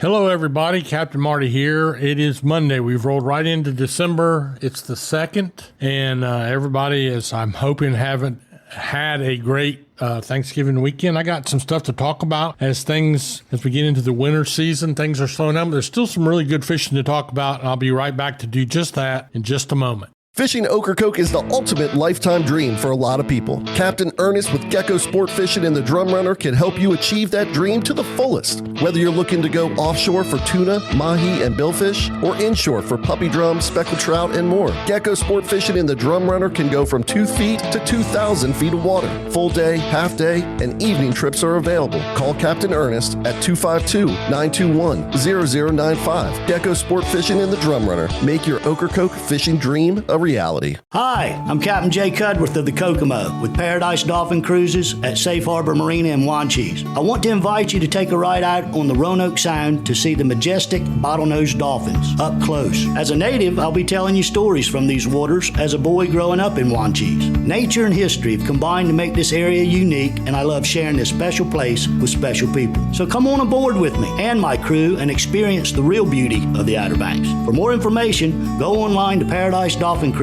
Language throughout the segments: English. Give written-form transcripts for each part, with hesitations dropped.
Hello, everybody. Captain Marty here. It is Monday. We've rolled right into December. It's the 2nd, and everybody is, I'm hoping, haven't had a great Thanksgiving weekend. I got some stuff to talk about as we get into the winter season. Things are slowing down, but there's still some really good fishing to talk about, and I'll be right back to do just that in just a moment. Fishing Ocracoke is the ultimate lifetime dream for a lot of people. Captain Ernest with Gecko Sport Fishing and the Drum Runner can help you achieve that dream to the fullest. Whether you're looking to go offshore for tuna, mahi, and billfish, or inshore for puppy drum, speckled trout, and more, Gecko Sport Fishing and the Drum Runner can go from 2 feet to 2,000 feet of water. Full day, half day, and evening trips are available. Call Captain Ernest at 252-921-0095. Gecko Sport Fishing and the Drum Runner. Make your Ocracoke fishing dream a reality. Hi, I'm Captain Jay Cudworth of the Kokomo with Paradise Dolphin Cruises at Safe Harbor Marina in Wanchese. I want to invite you to take a ride out on the Roanoke Sound to see the majestic bottlenose dolphins up close. As a native, I'll be telling you stories from these waters as a boy growing up in Wanchese. Nature and history have combined to make this area unique, and I love sharing this special place with special people. So come on aboard with me and my crew and experience the real beauty of the Outer Banks. For more information, go online to ParadiseDolphinCruises.com.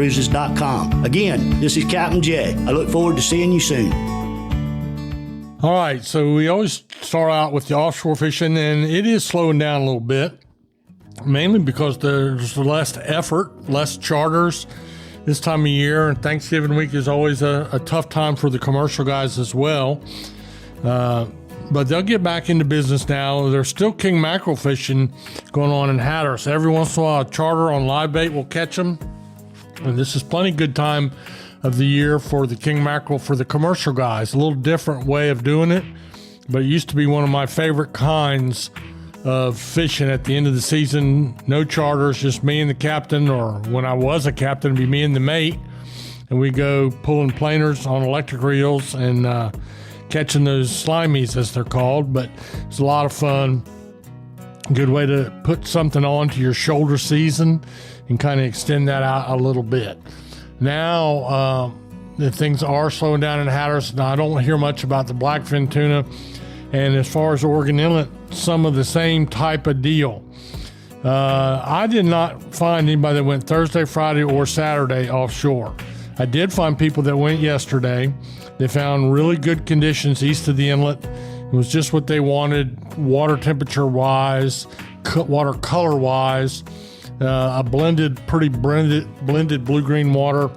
Again, this is Captain Jay. I look forward to seeing you soon. All right, so we always start out with the offshore fishing, and it is slowing down a little bit, mainly because there's less effort, less charters this time of year, and Thanksgiving week is always a tough time for the commercial guys as well. But they'll get back into business now. There's still king mackerel fishing going on in Hatteras. Every once in a while, a charter on live bait will catch them. And this is plenty good time of the year for the king mackerel for the commercial guys. A little different way of doing it, but it used to be one of my favorite kinds of fishing at the end of the season. No charters, just me and the captain, or when I was a captain, it'd be me and the mate. And we go pulling planers on electric reels and catching those slimies, as they're called. But it's a lot of fun. Good way to put something on to your shoulder season and kind of extend that out a little bit. Now, the things are slowing down in Hatteras. Now, I don't hear much about the blackfin tuna. And as far as Oregon Inlet, some of the same type of deal. I did not find anybody that went Thursday, Friday, or Saturday offshore. I did find people that went yesterday. They found really good conditions east of the inlet. It was just what they wanted, water temperature-wise, water color-wise. A pretty blended blue-green water,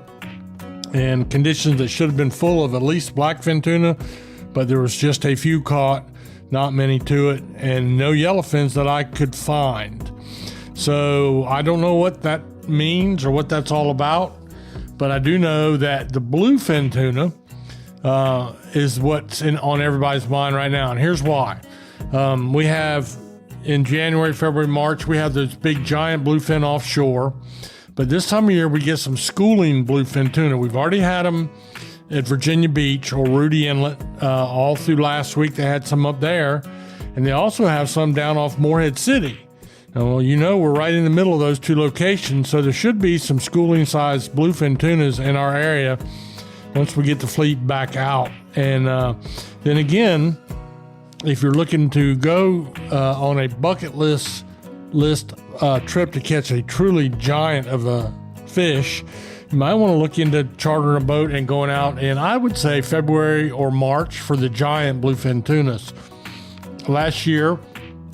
and conditions that should have been full of at least blackfin tuna, but there was just a few caught, not many to it, and no yellowfins that I could find. So I don't know what that means or what that's all about, but I do know that the bluefin tuna is what's on everybody's mind right now, and here's why. We have in January, February, March, we have those big giant bluefin offshore. But this time of year, we get some schooling bluefin tuna. We've already had them at Virginia Beach or Rudy Inlet all through last week. They had some up there. And they also have some down off Morehead City. Now, well, we're right in the middle of those two locations, so there should be some schooling-sized bluefin tunas in our area once we get the fleet back out. And then again, if you're looking to go on a bucket list trip to catch a truly giant of a fish, you might want to look into chartering a boat and going out in, I would say, February or March for the giant bluefin tunas. Last year,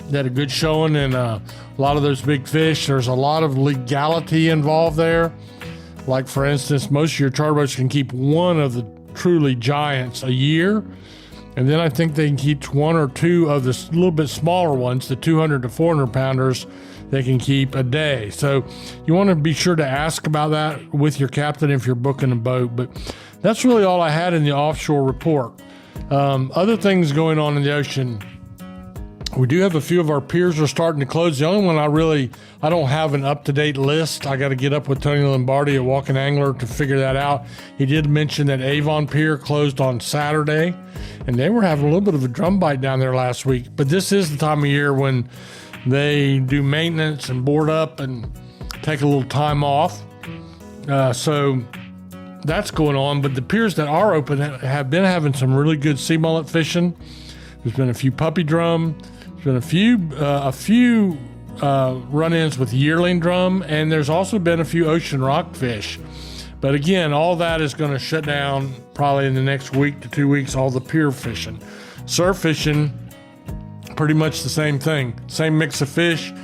they had a good showing and a lot of those big fish. There's a lot of legality involved there. Like, for instance, most of your charter boats can keep one of the truly giants a year. And then I think they can keep one or two of the little bit smaller ones, the 200 to 400 pounders, they can keep a day. So you want to be sure to ask about that with your captain if you're booking a boat. But that's really all I had in the offshore report. Other things going on in the ocean. We do have a few of our piers are starting to close. The only one I don't have an up-to-date list. I got to get up with Tony Lombardi at Walking Angler to figure that out. He did mention that Avon Pier closed on Saturday, and they were having a little bit of a drum bite down there last week. But this is the time of year when they do maintenance and board up and take a little time off. So that's going on. But the piers that are open have been having some really good sea mullet fishing. There's been a few puppy drum, There's been a few run-ins with yearling drum, and there's also been a few ocean rockfish. But again, all that is going to shut down probably in the next week to 2 weeks, all the pier fishing. Surf fishing, pretty much the same thing. Same mix of fish,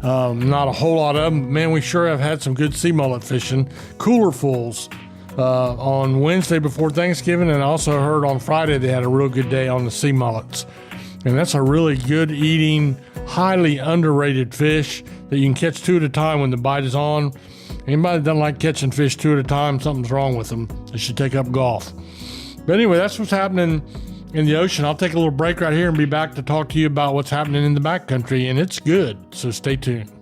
not a whole lot of them. Man, we sure have had some good sea mullet fishing. Cooler fulls on Wednesday before Thanksgiving, and I also heard on Friday they had a real good day on the sea mullets. And that's a really good eating, highly underrated fish that you can catch 2 at a time when the bite is on. Anybody that doesn't like catching fish 2 at a time, something's wrong with them. They should take up golf. But anyway, that's what's happening in the ocean. I'll take a little break right here and be back to talk to you about what's happening in the backcountry, and it's good, so stay tuned.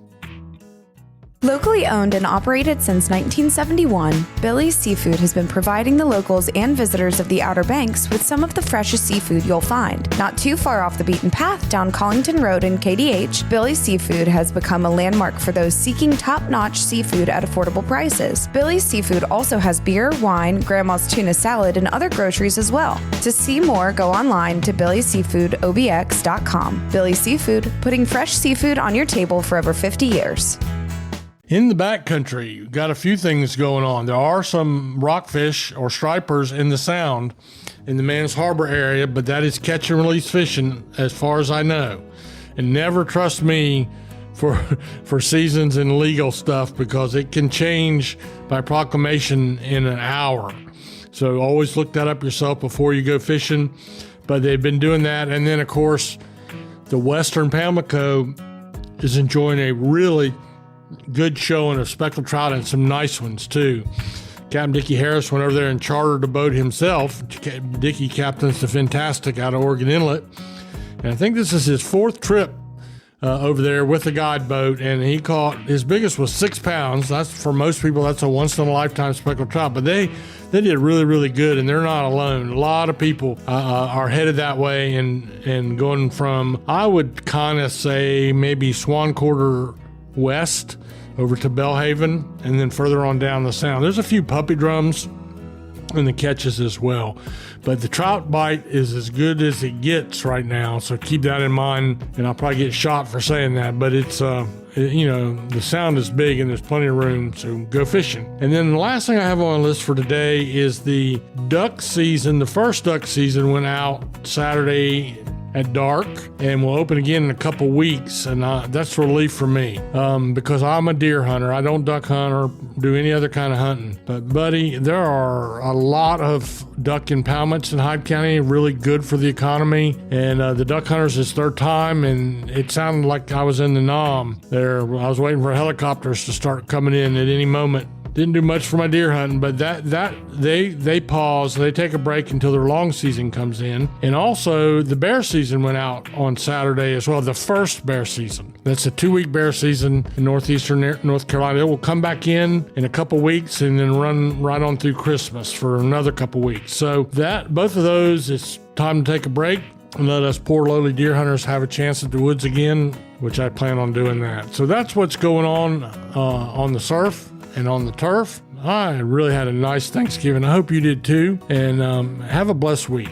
Locally owned and operated since 1971, Billy's Seafood has been providing the locals and visitors of the Outer Banks with some of the freshest seafood you'll find. Not too far off the beaten path down Collington Road in KDH, Billy's Seafood has become a landmark for those seeking top-notch seafood at affordable prices. Billy's Seafood also has beer, wine, grandma's tuna salad, and other groceries as well. To see more, go online to billyseafoodobx.com. Billy's Seafood, putting fresh seafood on your table for over 50 years. In the backcountry, you've got a few things going on. There are some rockfish or stripers in the Sound in the Man's Harbor area, but that is catch and release fishing as far as I know. And never trust me for seasons and legal stuff, because it can change by proclamation in an hour. So always look that up yourself before you go fishing. But they've been doing that. And then, of course, the Western Pamlico is enjoying a really good showing of speckled trout, and some nice ones too. Captain Dickie Harris went over there and chartered a boat himself. Dickie captains the Fantastic out of Oregon Inlet, and I think this is his 4th trip over there with the guide boat, and he caught, his biggest was 6 pounds. That's, for most people, that's a once in a lifetime speckled trout, but they did really, really good, and they're not alone. A lot of people are headed that way and going from, I would kind of say, maybe Swan Quarter west over to Belhaven, and then further on down the Sound. There's a few puppy drums in the catches as well, but the trout bite is as good as it gets right now, so keep that in mind. And I'll probably get shot for saying that, but it's the Sound is big and there's plenty of room, so go fishing. And then the last thing I have on the list for today is the duck season. The first duck season went out Saturday at dark, and will open again in a couple weeks, and that's a relief for me, because I'm a deer hunter. I don't duck hunt or do any other kind of hunting. But buddy, there are a lot of duck impoundments in Hyde County, really good for the economy, and the duck hunters, it's their time, and it sounded like I was in the Nam there. I was waiting for helicopters to start coming in at any moment. Didn't do much for my deer hunting, but they pause, they take a break until their long season comes in. And also the bear season went out on Saturday as well, the first bear season. That's a 2-week bear season in northeastern North Carolina. It will come back in a couple weeks and then run right on through Christmas for another couple weeks. So both of those, it's time to take a break and let us poor lowly deer hunters have a chance at the woods again, which I plan on doing that. So that's what's going on the surf and on the turf. I really had a nice Thanksgiving. I hope you did too. And have a blessed week.